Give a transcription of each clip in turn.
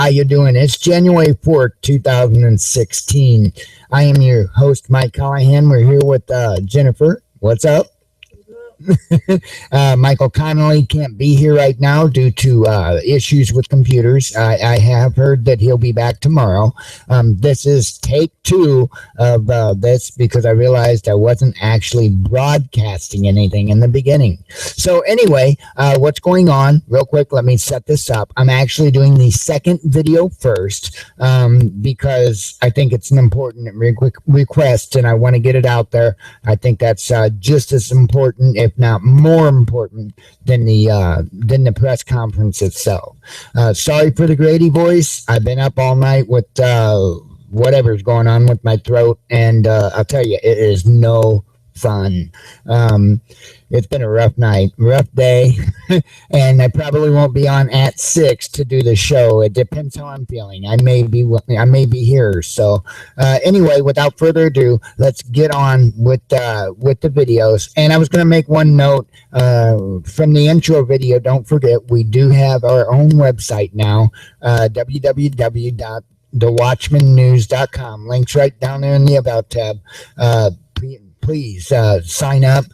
how you doing? It's January 4th, 2016. I am your host, Mike Callahan. We're here with Jennifer. What's up? Michael Connolly can't be here right now due to issues with computers. I have heard that he'll be back tomorrow. This is take 2 of this because I realized I wasn't actually broadcasting anything in the beginning. So anyway, what's going on? Real quick, let me set this up. I'm actually doing the second video first because I think it's an important request and I want to get it out there. I think that's just as important, if not more important, than the press conference itself. Sorry for the Grady voice. I've been up all night with whatever's going on with my throat, and I'll tell you, it is no fun. It's been a rough night, rough day, and I probably won't be on at 6 to do the show. It depends how I'm feeling. I may be here. So anyway, without further ado, let's get on with the videos. And I was going to make one note from the intro video. Don't forget, we do have our own website now, www.thewatchmannews.com. Links right down there in the About tab. Please sign up.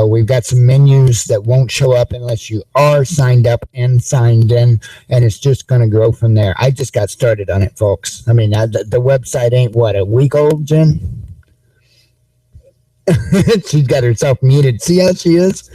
We've got some menus that won't show up unless you are signed up and signed in, and it's just going to grow from there. I just got started on it, folks. I mean, the website ain't, what, a week old, Jen? She's got herself muted. See how she is?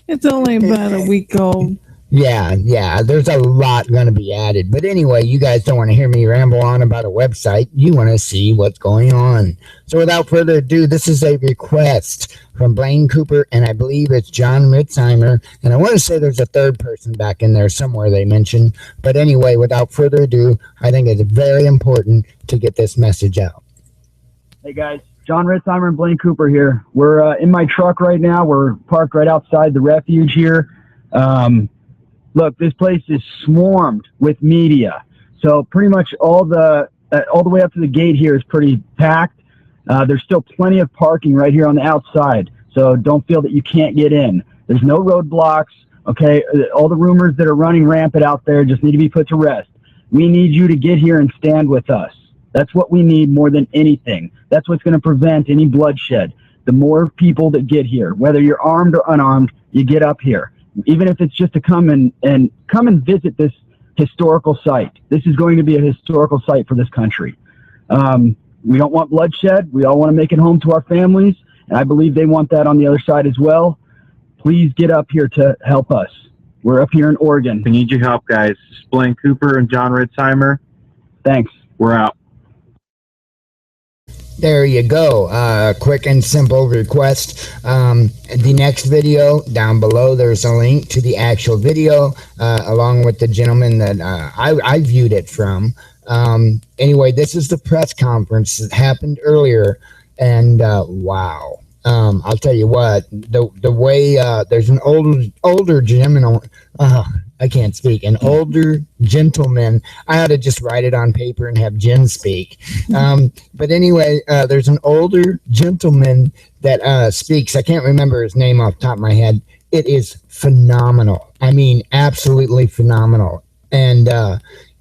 It's only about a week old. Yeah, there's a lot going to be added. But anyway, you guys don't want to hear me ramble on about a website. You want to see what's going on. So without further ado, this is a request from Blaine Cooper, and I believe it's John Ritzheimer. And I want to say there's a third person back in there somewhere they mentioned. But anyway, without further ado, I think it's very important to get this message out. Hey, guys. John Ritzheimer and Blaine Cooper here. We're in my truck right now. We're parked right outside the refuge here. Look, this place is swarmed with media. So pretty much all the way up to the gate here is pretty packed. There's still plenty of parking right here on the outside. So don't feel that you can't get in. There's no roadblocks. Okay. All the rumors that are running rampant out there just need to be put to rest. We need you to get here and stand with us. That's what we need more than anything. That's what's going to prevent any bloodshed. The more people that get here, whether you're armed or unarmed, you get up here. Even if it's just to come and visit this historical site. This is going to be a historical site for this country. We don't want bloodshed. We all want to make it home to our families, and I believe they want that on the other side as well. Please get up here to help us. We're up here in Oregon. We need your help, guys. Blaine Cooper and John Ritzheimer. Thanks. We're out. There you go. Quick and simple request. The next video down below, there's a link to the actual video along with the gentleman that I viewed it from. Anyway, this is the press conference that happened earlier, and wow. I'll tell you what, the way there's an older gentleman, I can't speak, an older gentleman. I ought to just write it on paper and have Jen speak. But anyway, there's an older gentleman that speaks. I can't remember his name off the top of my head. It is phenomenal. I mean, absolutely phenomenal. And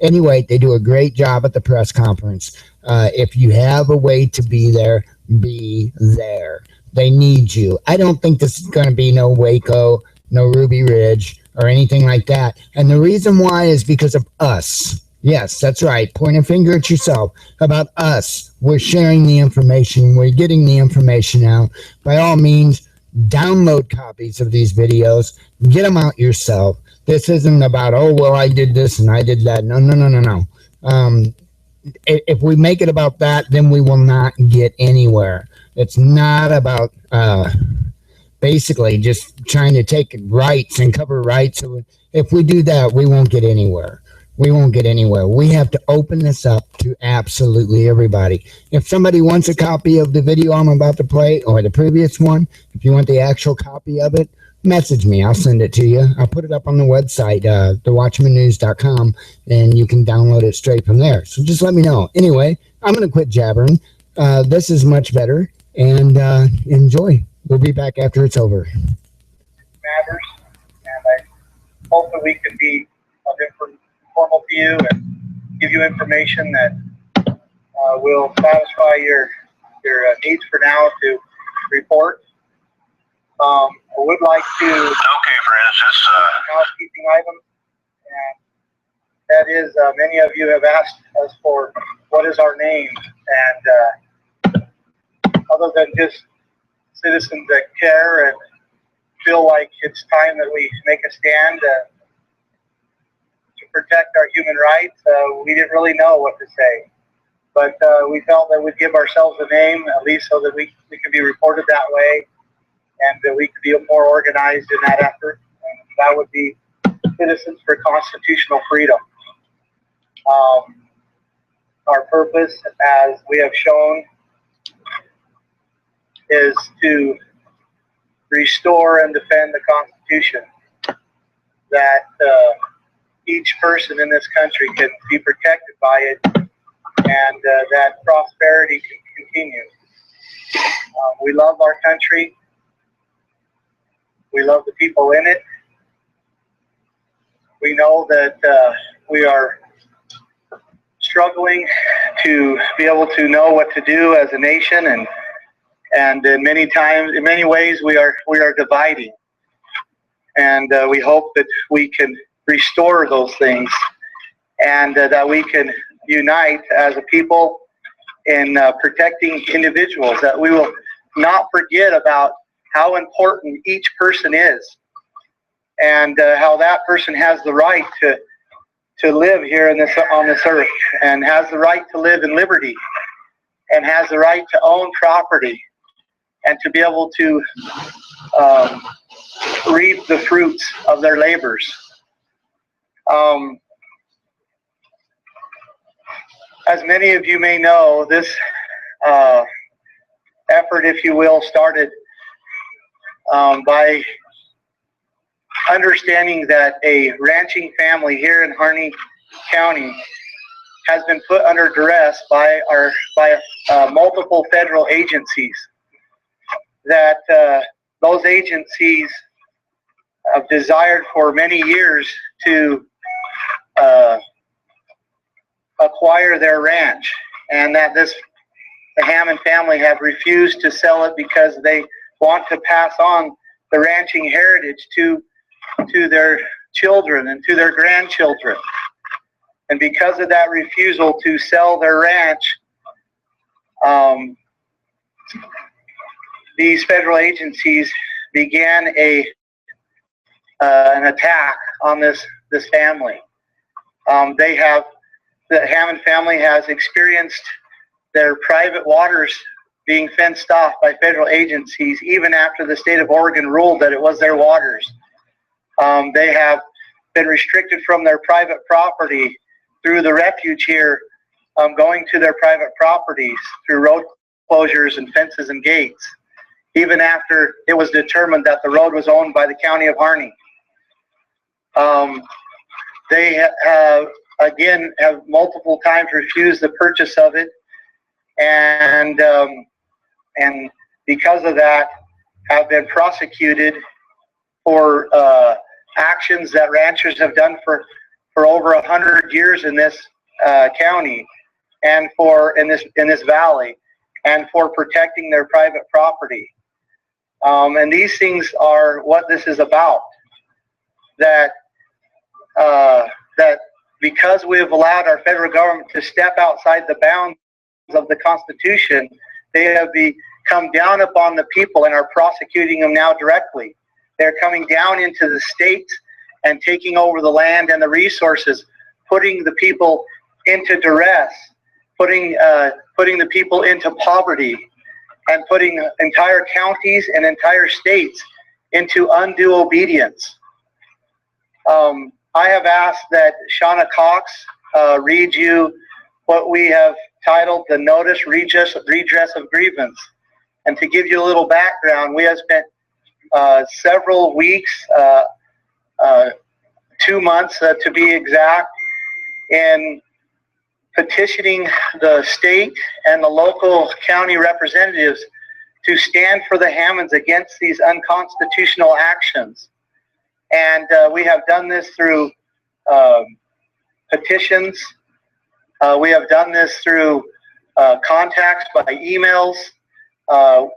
anyway, they do a great job at the press conference. If you have a way to be there, be there. They need you. I don't think this is going to be no Waco, no Ruby Ridge, or anything like that. And the reason why is because of us. Yes, that's right. Point a finger at yourself. About us. We're sharing the information. We're getting the information out. By all means, download copies of these videos. Get them out yourself. This isn't about, oh, well, I did this and I did that. No. If we make it about that, then we will not get anywhere. It's not about basically just trying to take rights and cover rights. If we do that, we won't get anywhere. We have to open this up to absolutely everybody. If somebody wants a copy of the video I'm about to play or the previous one, if you want the actual copy of it, message me. I'll send it to you. I'll put it up on the website, thewatchmannews.com, and you can download it straight from there. So just let me know. Anyway, I'm going to quit jabbering. This is much better, and enjoy. We'll be back after it's over. Matters, and I hope that we can be of informal to you and give you information that will satisfy your needs for now to report. I would like to Okay, friends, it's housekeeping item, and that is many of you have asked us for what is our name, and other than just citizens that care and feel like it's time that we make a stand to protect our human rights, we didn't really know what to say. But we felt that we'd give ourselves a name, at least so that we could be reported that way, and that we could be more organized in that effort. And that would be Citizens for Constitutional Freedom. Our purpose, as we have shown, is to restore and defend the Constitution, that each person in this country can be protected by it, and that prosperity can continue. We love our country. We love the people in it. We know that we are struggling to be able to know what to do as a nation, and in many ways we are dividing, and we hope that we can restore those things, and that we can unite as a people in protecting individuals, that we will not forget about how important each person is, and how that person has the right to live here on this earth, and has the right to live in liberty, and has the right to own property, and to be able to reap the fruits of their labors. As many of you may know, this effort, if you will, started by understanding that a ranching family here in Harney County has been put under duress by multiple federal agencies. That those agencies have desired for many years to acquire their ranch, and that the Hammond family have refused to sell it because they want to pass on the ranching heritage to their children and to their grandchildren. And because of that refusal to sell their ranch, these federal agencies began an attack on this family. The Hammond family has experienced their private waters being fenced off by federal agencies even after the state of Oregon ruled that it was their waters. They have been restricted from their private property through the refuge here, going to their private properties through road closures and fences and gates, even after it was determined that the road was owned by the county of Harney. They have multiple times refused the purchase of it, and because of that have been prosecuted for actions that ranchers have done for over 100 years in this county, and in this valley, and for protecting their private property. And these things are what this is about. That because we have allowed our federal government to step outside the bounds of the Constitution, they have come down upon the people and are prosecuting them now directly. They're coming down into the states and taking over the land and the resources, putting the people into duress, putting the people into poverty, and putting entire counties and entire states into undue obedience. I have asked that Shauna Cox read you what we have titled the Notice Redress of Grievance. And to give you a little background, we have spent several weeks, 2 months to be exact, in petitioning the state and the local county representatives to stand for the Hammonds against these unconstitutional actions. And we have done this through petitions. We have done this through contacts by emails.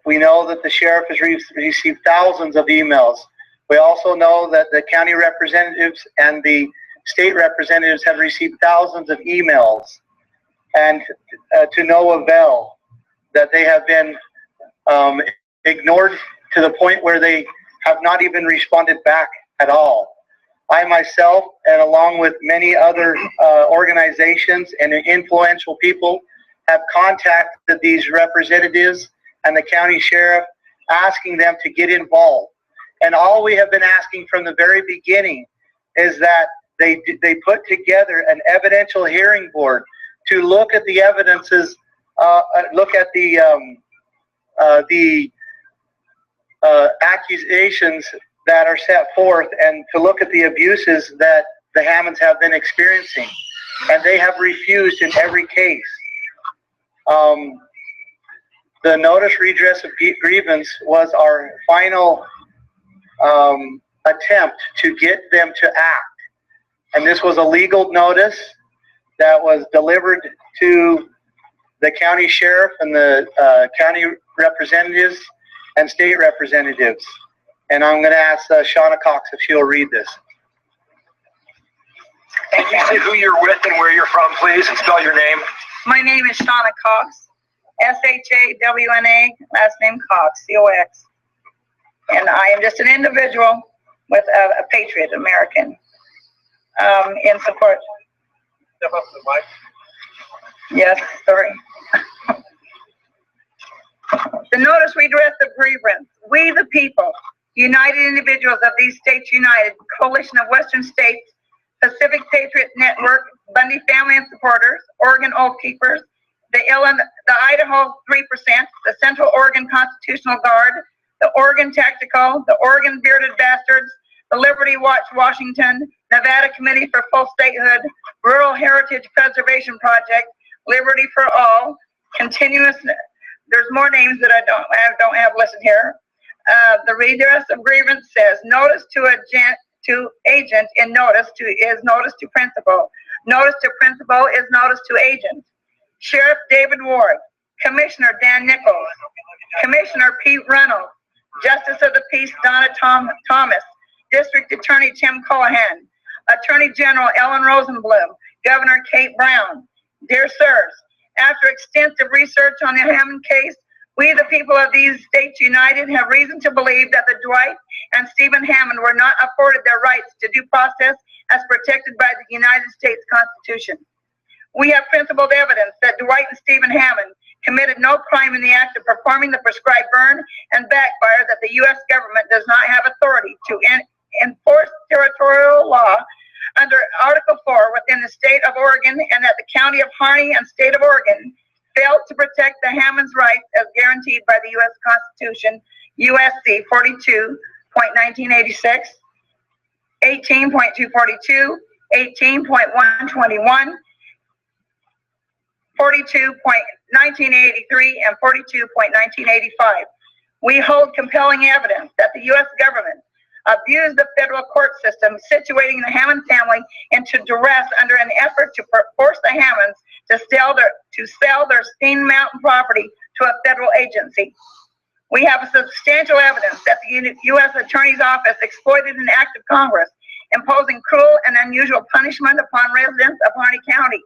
We know that the sheriff has received thousands of emails. We also know that the county representatives and the state representatives have received thousands of emails, and to no avail, that they have been ignored to the point where they have not even responded back at all. I myself, and along with many other organizations and influential people, have contacted these representatives and the county sheriff, asking them to get involved. And all we have been asking from the very beginning is that they put together an evidential hearing board to look at the evidences, look at the accusations that are set forth, and to look at the abuses that the Hammonds have been experiencing. And they have refused in every case. The notice redress of grievance was our final attempt to get them to act. And this was a legal notice that was delivered to the county sheriff and the county representatives and state representatives. And I'm going to ask Shauna Cox if she'll read this. Can you say who you're with and where you're from, please, and spell your name? My name is Shauna Cox, S-H-A-W-N-A, last name Cox, C-O-X. And I am just an individual with a patriot, American, in support. Step up to the mic. Yes, sorry. The notice redress of grievance. We the people, United Individuals of these States United, Coalition of Western States, Pacific Patriot Network, Bundy Family and Supporters, Oregon Occupiers, the Idaho 3%, the Central Oregon Constitutional Guard, the Oregon Tactical, the Oregon Bearded Bastards, the Liberty Watch Washington, Nevada Committee for Full Statehood, Rural Heritage Preservation Project, Liberty for All, Continuous, there's more names that I don't have listed here. The redress of grievance says notice to agent in notice to is notice to principal. Notice to principal is notice to agent. Sheriff David Ward, Commissioner Dan Nichols, Commissioner Pete Reynolds, Justice of the Peace Donna Thomas, District Attorney Tim Collahan, Attorney General Ellen Rosenblum, Governor Kate Brown. Dear sirs, after extensive research on the Hammond case, we, the people of these states united, have reason to believe that the Dwight and Stephen Hammond were not afforded their rights to due process as protected by the United States Constitution. We have principled evidence that Dwight and Stephen Hammond committed no crime in the act of performing the prescribed burn and backfire, that the U.S. government does not have authority to enforce territorial law under Article 4 within the state of Oregon, and that the county of Harney and state of Oregon failed to protect the Hammond's rights as guaranteed by the U.S. Constitution, USC 42.1986, 18.242, 18.121, 42.1983, and 42.1985. We hold compelling evidence that the U.S. government abused the federal court system, situating the Hammond family into duress under an effort to force the Hammonds to sell their Steen Mountain property to a federal agency. We have substantial evidence that the U.S. Attorney's Office exploited an act of Congress, imposing cruel and unusual punishment upon residents of Harney County.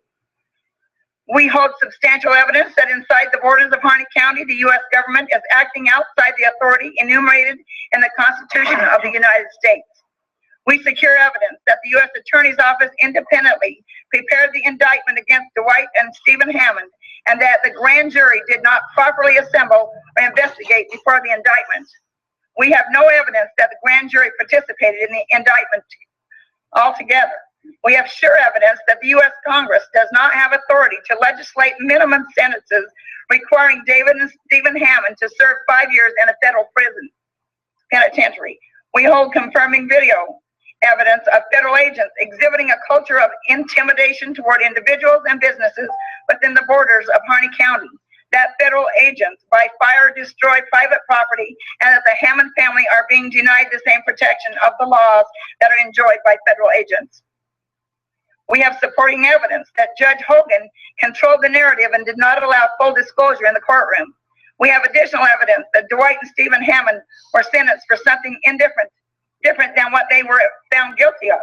We hold substantial evidence that inside the borders of Harney County, the U.S. government is acting outside the authority enumerated in the Constitution of the United States. We secure evidence that the U.S. Attorney's Office independently prepared the indictment against Dwight and Stephen Hammond, and that the grand jury did not properly assemble or investigate before the indictment. We have no evidence that the grand jury participated in the indictment altogether. We have sure evidence that the U.S. Congress does not have authority to legislate minimum sentences requiring David and Stephen Hammond to serve 5 years in a federal prison penitentiary. We hold confirming video evidence of federal agents exhibiting a culture of intimidation toward individuals and businesses within the borders of Harney County, that federal agents by fire destroy private property, and that the Hammond family are being denied the same protection of the laws that are enjoyed by federal agents. We have supporting evidence that Judge Hogan controlled the narrative and did not allow full disclosure in the courtroom. We have additional evidence that Dwight and Stephen Hammond were sentenced for something different than what they were found guilty of.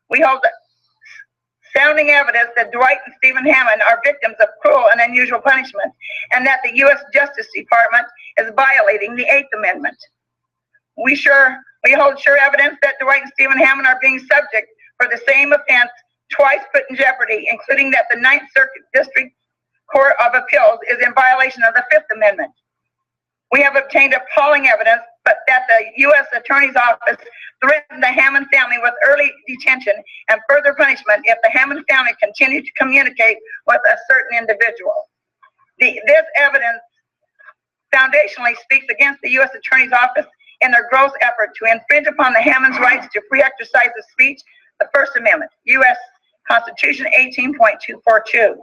We hold sounding evidence that Dwight and Stephen Hammond are victims of cruel and unusual punishment, and that the U.S. Justice Department is violating the 8th Amendment. We hold sure evidence that Dwight and Stephen Hammond are being subject for the same offense twice put in jeopardy, including that the 9th Circuit District Court of Appeals is in violation of the 5th Amendment. We have obtained appalling evidence, but that the U.S. Attorney's Office threatened the Hammond family with early detention and further punishment if the Hammond family continued to communicate with a certain individual. This evidence foundationally speaks against the U.S. Attorney's Office in their gross effort to infringe upon the Hammond's rights to free exercise of speech, the First Amendment, U.S. Constitution 18.242.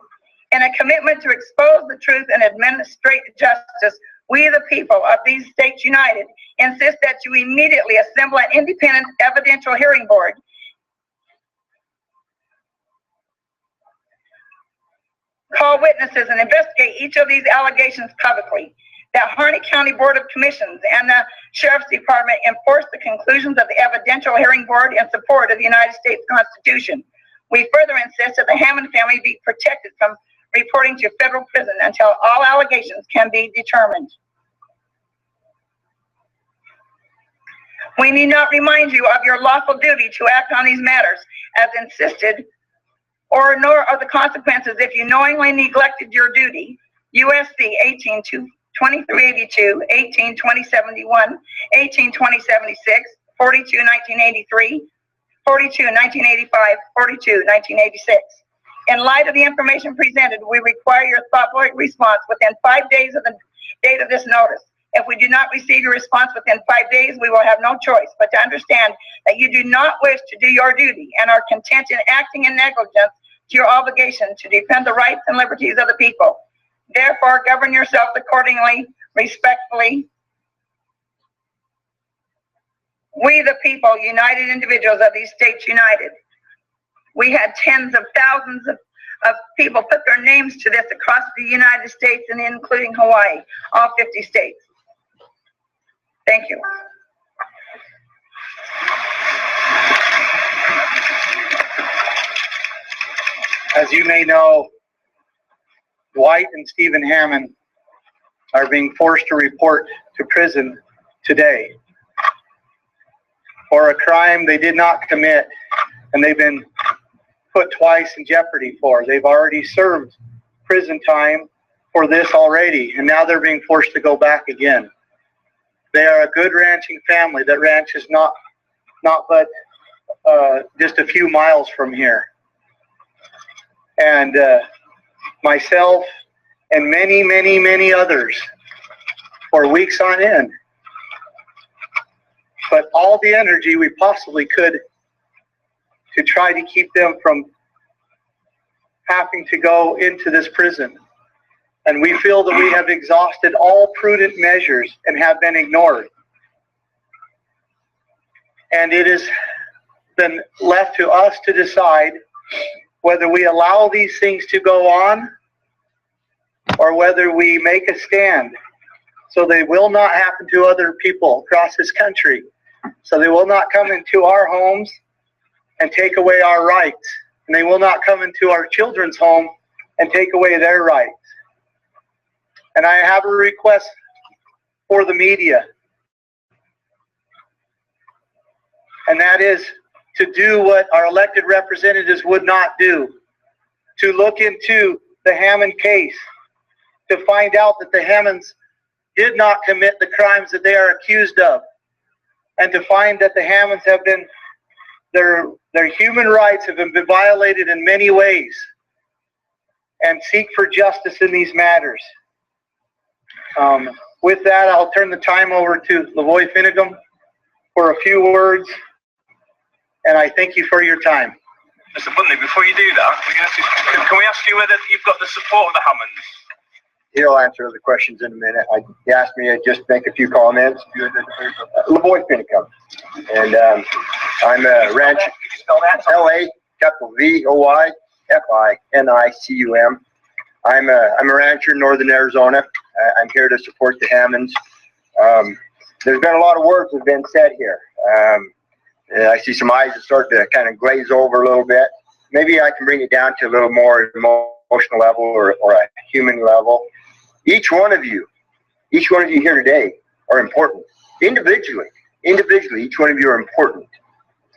In a commitment to expose the truth and administrate justice, we, the people of these states united, insist that you immediately assemble an independent evidential hearing board. Call witnesses and investigate each of these allegations publicly. That Harney County Board of Commissions and the Sheriff's Department enforce the conclusions of the evidential hearing board in support of the United States Constitution. We further insist that the Hammond family be protected from reporting to federal prison until all allegations can be determined. We need not remind you of your lawful duty to act on these matters as insisted, or nor of the consequences if you knowingly neglected your duty. USC 18-2382, 18-2071, 18-2076, 42-1983, 42-1985, 42-1986. In light of the information presented, we require your thoughtful response within 5 days of the date of this notice. If we do not receive your response within 5 days, we will have no choice but to understand that you do not wish to do your duty and are content in acting in negligence to your obligation to defend the rights and liberties of the people. Therefore, govern yourselves accordingly, respectfully. We, the people, united individuals of these states united. We had tens of thousands of people put their names to this across the United States and including Hawaii, all 50 states. Thank you. As you may know, Dwight and Stephen Hammond are being forced to report to prison today for a crime they did not commit, and they've been put twice in jeopardy for. They've already served prison time for this already, and now they're being forced to go back again. They are a good ranching family that ranches not but just a few miles from here. And myself and many, many, many others for weeks on end put all the energy we possibly could to try to keep them from having to go into this prison. And we feel that we have exhausted all prudent measures and have been ignored. And it has been left to us to decide whether we allow these things to go on or whether we make a stand so they will not happen to other people across this country. So they will not come into our homes and take away our rights. And they will not come into our children's home and take away their rights. And I have a request for the media. And that is to do what our elected representatives would not do. To look into the Hammond case. To find out that the Hammonds did not commit the crimes that they are accused of. And to find that the Hammonds have been, their human rights have been violated in many ways. And seek for justice in these matters. With that, I'll turn the time over to Lavoy Finicum for a few words. And I thank you for your time. Mr. Buntley, before you do that, can we ask you whether you've got the support of the Hammonds? He'll answer the questions in a minute. He asked me to just make a few comments. Lavoy Finicum. And I'm a ranch, capital VOY-FINICUM. I'm a rancher in northern Arizona. I'm here to support the Hammonds. There's been a lot of words that have been said here. I see some eyes that start to kind of glaze over a little bit. Maybe I can bring it down to a little more emotional level or a human level. Each one of you here today are important. Individually, each one of you are important.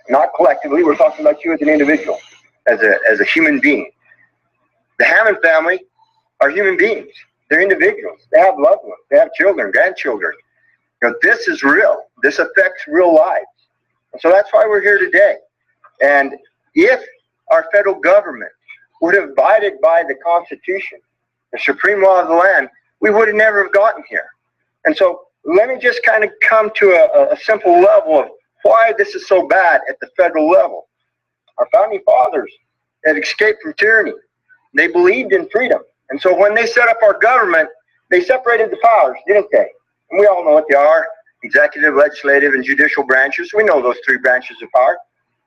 Not collectively, we're talking about you as an individual, as a human being. The Hammond family are human beings. They're individuals. They have loved ones. They have children, grandchildren. You know, this is real. This affects real lives. And so that's why we're here today. And if our federal government would have abided by the Constitution, the supreme law of the land, we would have never have gotten here. And so let me just kind of come to a simple level of why this is so bad at the federal level. Our founding fathers had escaped from tyranny. They believed in freedom. And so when they set up our government, they separated the powers, didn't they? And we all know what they are: executive, legislative, and judicial branches. We know those three branches of power.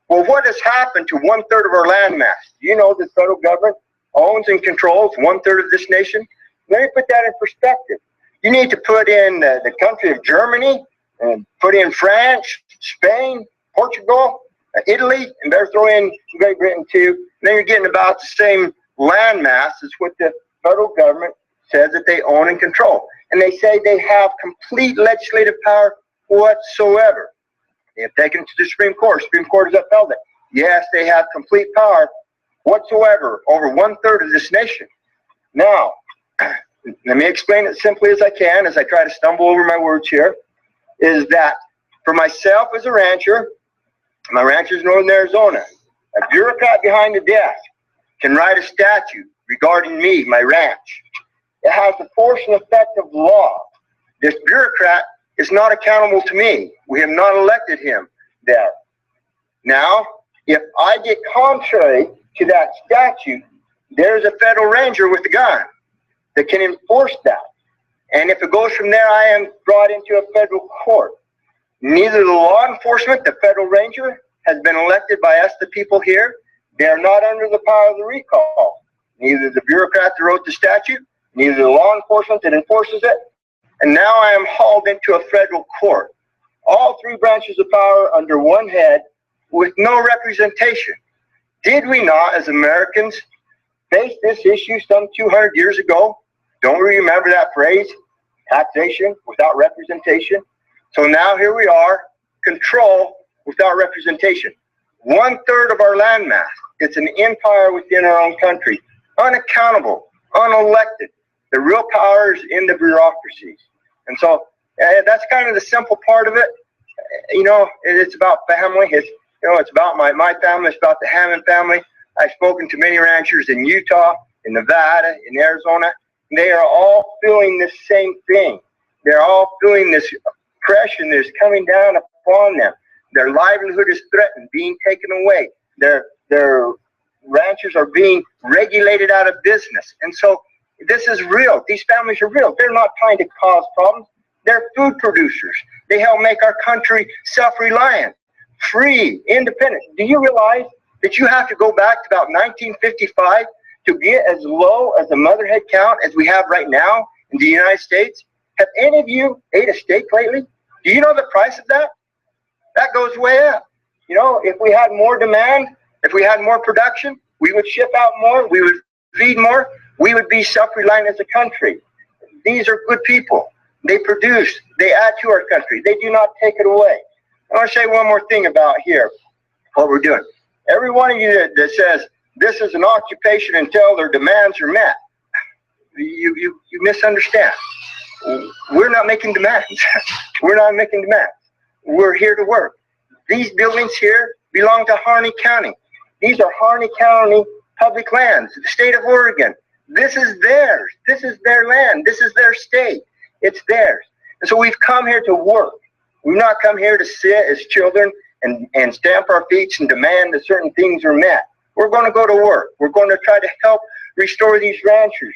Well, what has happened to 1/3 of our land mass? Do you know the federal government owns and controls 1/3 of this nation? Let me put that in perspective. You need to put in the country of Germany, and put in France, Spain, Portugal, Italy, and better throw in Great Britain too. And then you're getting about the same land mass as what the federal government says that they own and control. And they say they have complete legislative power whatsoever. They have taken it to the Supreme Court. Supreme Court has upheld it. Yes, they have complete power whatsoever over 1/3 of this nation. Now, let me explain it simply as I can, as I try to stumble over my words here, is that for myself as a rancher, my rancher's in northern Arizona, a bureaucrat behind the desk can write a statute regarding me, my ranch. It has the force and effect of law. This bureaucrat is not accountable to me. We have not elected him there. Now, if I get contrary to that statute, there's a federal ranger with a gun that can enforce that. And if it goes from there, I am brought into a federal court. Neither the law enforcement, the federal ranger, has been elected by us, the people here. They are not under the power of the recall. Neither the bureaucrat that wrote the statute, neither the law enforcement that enforces it. And now I am hauled into a federal court. All three branches of power under one head with no representation. Did we not, as Americans, face this issue some 200 years ago? Don't we remember that phrase? Taxation without representation. So now here we are, control without representation. 1/3 of our land mass. It's an empire within our own country. Unaccountable, unelected. The real power is in the bureaucracies. And so that's kind of the simple part of it. You know, it's about family. It's about my family. It's about the Hammond family. I've spoken to many ranchers in Utah, in Nevada, in Arizona. They are all feeling the same thing. They're all feeling this oppression that is coming down upon them. Their livelihood is threatened, being taken away. Their ranchers are being regulated out of business. And so this is real. These families are real. They're not trying to cause problems. They're food producers. They help make our country self-reliant, free, independent. Do you realize that you have to go back to about 1955 to get as low as the mother head count as we have right now in the United States? Have any of you ate a steak lately? Do you know the price of that? That goes way up. You know, if we had more demand, if we had more production, we would ship out more, we would feed more, we would be self-reliant as a country. These are good people. They produce, they add to our country. They do not take it away. I want to say one more thing about here, what we're doing. Every one of you that says this is an occupation until their demands are met, you misunderstand. We're not making demands. We're not making demands. We're here to work. These buildings here belong to Harney County. These are Harney County public lands, the state of Oregon. This is theirs. This is their land. This is their state. It's theirs. And so we've come here to work. We've not come here to sit as children and stamp our feet and demand that certain things are met. We're going to go to work. We're going to try to help restore these ranchers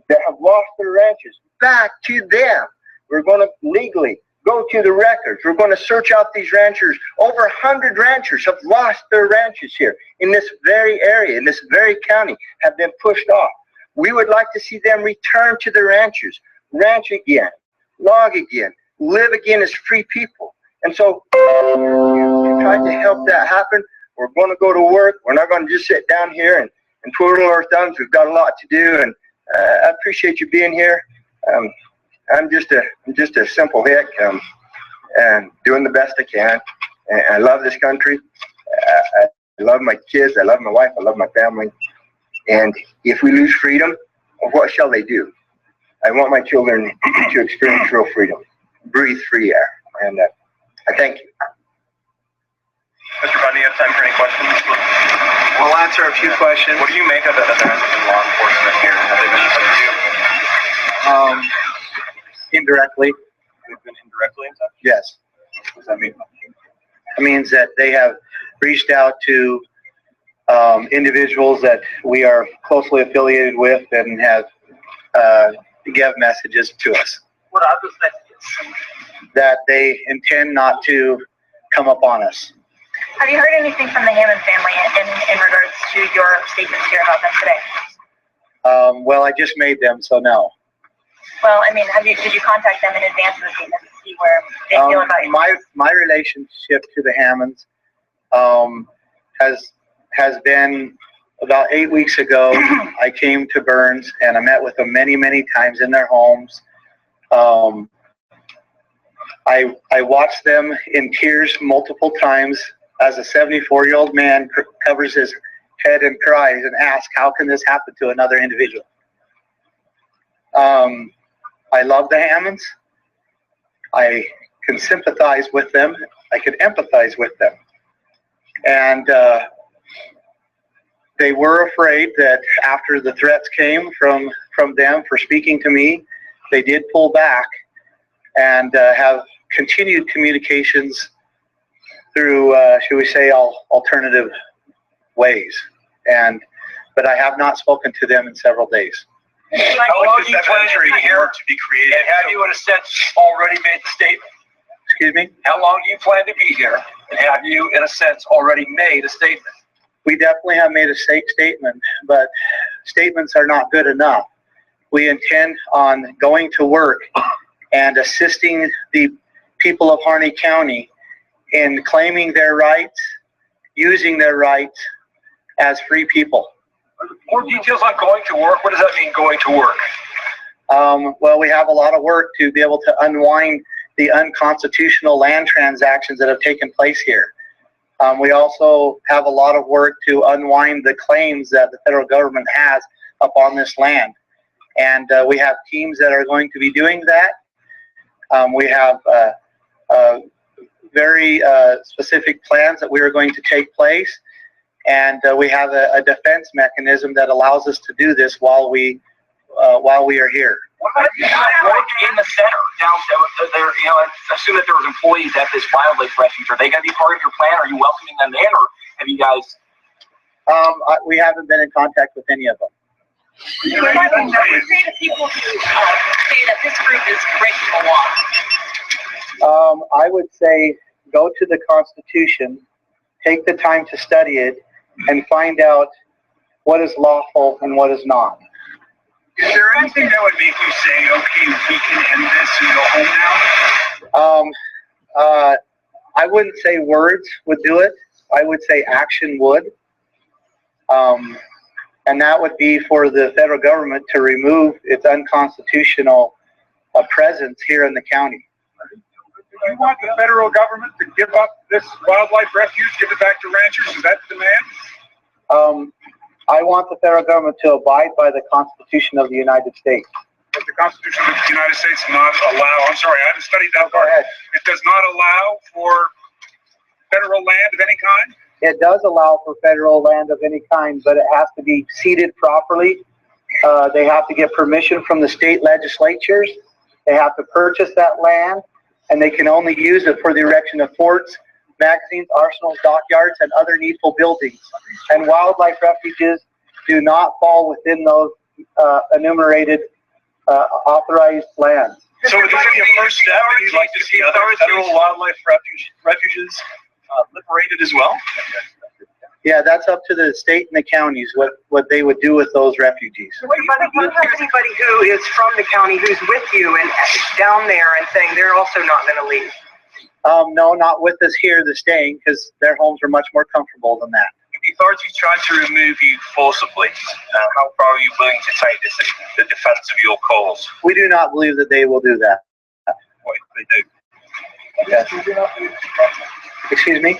that have lost their ranches back to them. We're going to legally go to the records. We're going to search out these ranchers. Over 100 ranchers have lost their ranches here in this very area, in this very county, have been pushed off. We would like to see them return to their ranches, ranch again, log again, live again as free people. And so you tried to help that happen. We're going to go to work. We're not going to just sit down here and twiddle our thumbs. We've got a lot to do, and I appreciate you being here. I'm just a simple hick, and doing the best I can. And I love this country. I love my kids. I love my wife. I love my family. And if we lose freedom, what shall they do? I want my children to experience real freedom, breathe free air, and I thank you. Mr. Bundy, you have time for any questions? We'll answer a few questions. What do you make of it that there hasn't been law enforcement here? Have they been in touch with you? Indirectly. They've been indirectly in touch? Yes. What does that mean? It means that they have reached out to individuals that we are closely affiliated with and have give messages to us. What are those messages? That they intend not to come up on us. Have you heard anything from the Hammond family in regards to your statements here about them today? Well, I just made them, so no. Well, I mean, did you contact them in advance of the statement to see where they feel about you? My relationship to the Hammonds has been about 8 weeks ago. I came to Burns and I met with them many, many times in their homes. I watched them in tears multiple times as a 74-year-old man covers his head and cries and asks, how can this happen to another individual? I love the Hammonds. I can sympathize with them. I can empathize with them. And they were afraid that after the threats came from them for speaking to me, they did pull back and have continued communications through, should we say, alternative ways. But I have not spoken to them in several days. How long do you plan to be here to be created? And have you, in a sense, already made the statement? Excuse me? How long do you plan to be here? And have you, in a sense, already made a statement? We definitely have made a statement, but statements are not good enough. We intend on going to work and assisting the people of Harney County in claiming their rights, using their rights as free people. More details on going to work? What does that mean, going to work? Well, we have a lot of work to be able to unwind the unconstitutional land transactions that have taken place here. We also have a lot of work to unwind the claims that the federal government has upon this land. And we have teams that are going to be doing that. We have very specific plans that we are going to take place. And we have a defense mechanism that allows us to do this while we are here. What about if you work in the center down there? You know, assume that there was employees at this wildlife refuge. Are they going to be part of your plan? Are you welcoming them in, or have you guys? We haven't been in contact with any of them. What do you say to people who say that this group is breaking the law? I would say go to the Constitution, take the time to study it, and find out what is lawful and what is not. Is there anything that would make you say, okay, we can end this and go home now? I wouldn't say words would do it. I would say action would. And that would be for the federal government to remove its unconstitutional presence here in the county. Do you want the federal government to give up this wildlife refuge, give it back to ranchers? Is that the demand? I want the federal government to abide by the Constitution of the United States. But the Constitution of the United States does not allow, I'm sorry, I haven't studied that part. It does not allow for federal land of any kind? It does allow for federal land of any kind, but it has to be ceded properly. They have to get permission from the state legislatures. They have to purchase that land, and they can only use it for the erection of forts, magazines, arsenals, dockyards, and other needful buildings. And wildlife refuges do not fall within those enumerated authorized lands. So would this be a first step, and you'd like to see other federal wildlife refuges liberated as well? Yeah, that's up to the state and the counties, what they would do with those refugees. What if you have anybody who is from the county who's with you and down there and saying they're also not going to leave? No, not with us here, they're staying, because their homes are much more comfortable than that. If the authorities tried to remove you forcibly, how far are you willing to take this in the defense of your cause? We do not believe that they will do that. What if they do? Yes. Excuse me?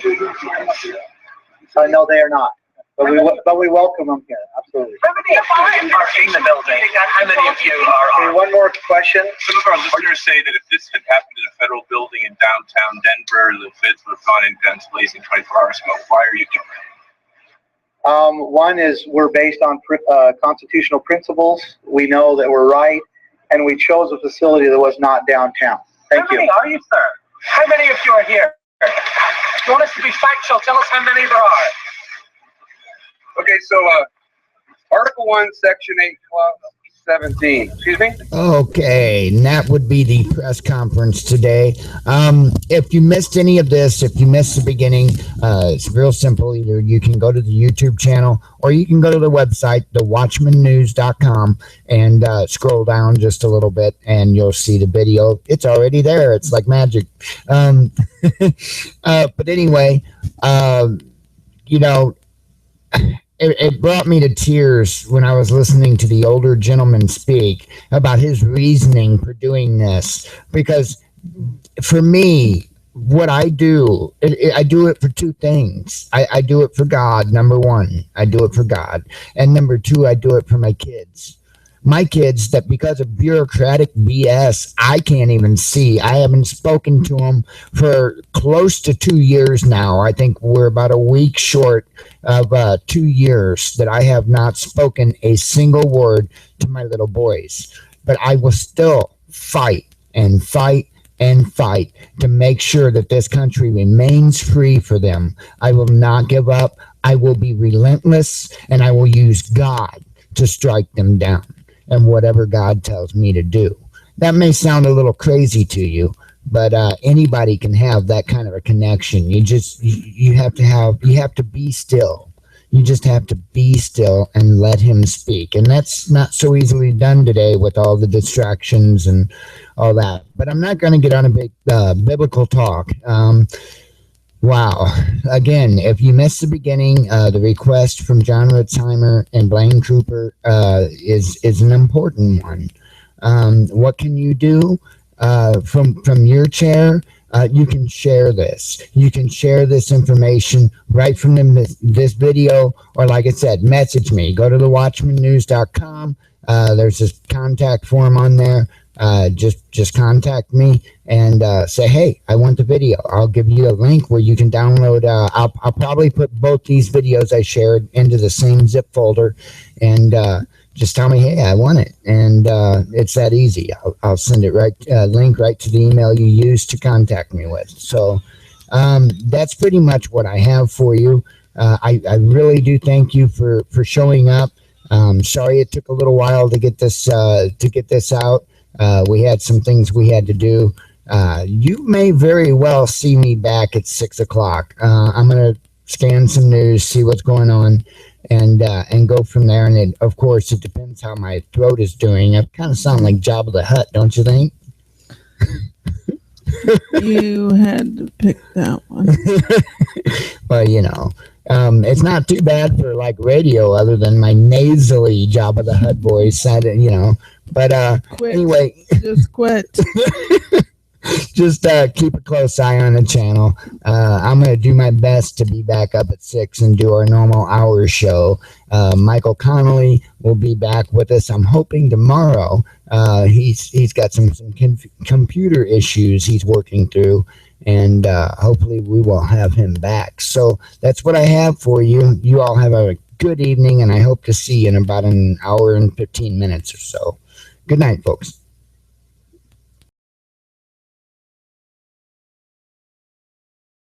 No, they are not. But we welcome them here, absolutely. How many of you are in the building? How many of you are Okay, one more question. Some of our listeners say that if this had happened in a federal building in downtown Denver, the feds would have gone in guns blazing 24 hours ago. Why are you doing it? One is we're based on constitutional principles. We know that we're right, and we chose a facility that was not downtown. Thank you. How many are you, sir? How many of you are here? If you want us to be factual, tell us how many there are. Okay, so Article 1, Section 8, Clause 17. Excuse me? Okay, and that would be the press conference today. If you missed any of this, if you missed the beginning, it's real simple. Either you can go to the YouTube channel or you can go to the website, thewatchmannews.com, and scroll down just a little bit and you'll see the video. It's already there. It's like magic. But anyway, you know, it brought me to tears when I was listening to the older gentleman speak about his reasoning for doing this. Because for me, what I do, I do it for two things. I do it for God, number one. I do it for God. And number two, I do it for my kids. My kids that because of bureaucratic BS, I can't even see. I haven't spoken to them for close to 2 years now. I think we're about a week short of 2 years that I have not spoken a single word to my little boys. But I will still fight and fight and fight to make sure that this country remains free for them. I will not give up. I will be relentless, and I will use God to strike them down. And whatever God tells me to do. That may sound a little crazy to you, but anybody can have that kind of a connection. You have to be still. You just have to be still and let him speak. And that's not so easily done today with all the distractions and all that. But I'm not going to get on a big biblical talk. Wow. Again, if you missed the beginning, the request from John Ritzheimer and Blaine Cooper is an important one. What can you do from your chair? You can share this. You can share this information right from this video, or like I said, message me. Go to thewatchmannews.com. There's this contact form on there. Just contact me and say, hey, I want the video. I'll give you a link where you can download. I'll probably put both these videos I shared into the same zip folder, and just tell me, hey, I want it. And it's that easy. I'll send it link right to the email you used to contact me with. So that's pretty much what I have for you. I really do thank you for showing up. Sorry it took a little while to get this out. We had some things we had to do. You may very well see me back at 6 o'clock. I'm going to scan some news, see what's going on, and go from there. And of course, it depends how my throat is doing. I kind of sound like Jabba the Hutt, don't you think? You had to pick that one. Well, you know, it's not too bad for like radio, other than my nasally Jabba the Hutt voice. You know, but Quit. Anyway, Just quit. just keep a close eye on the channel. I'm going to do my best to be back up at 6 and do our normal hour show. Michael Connolly will be back with us, I'm hoping, tomorrow. He's got some computer issues he's working through, and hopefully we will have him back. So that's what I have for you. You all have a good evening, and I hope to see you in about an hour and 15 minutes or so. Good night, folks.